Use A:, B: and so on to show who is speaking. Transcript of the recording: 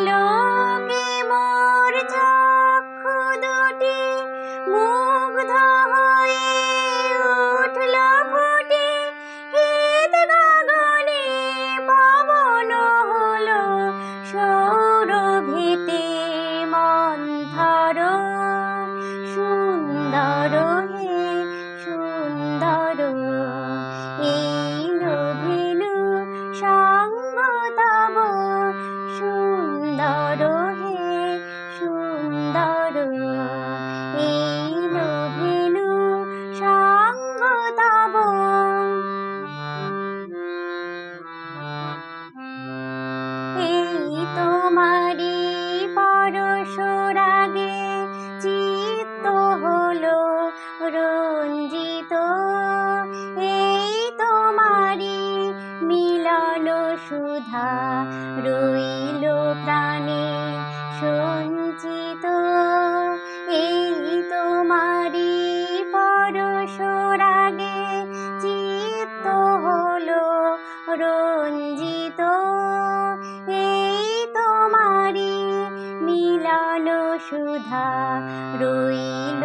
A: আলোকে মোর চক্ষু দুটি মুগ্ধ হয়ে উঠল ফুটে, হিত গগনে পবন হলো সৌরভেতে মন্থর। সুন্দর হে সুন্দর, এইলো ভেনু সঙ্গ তব। সুন্দর হে সুন্দর, এইলো ভেনু সঙ্গ তব। এই তোমারি পরশ রাগে চিত্ত হলো রঞ্জিত, এই তোমারি মিলন সুধা রইল প্রাণে সঞ্চিত। এই তোমারি পরশ রাগে চিত্ত হলো রঞ্জিত, এই তোমারি মিলন সুধা রইল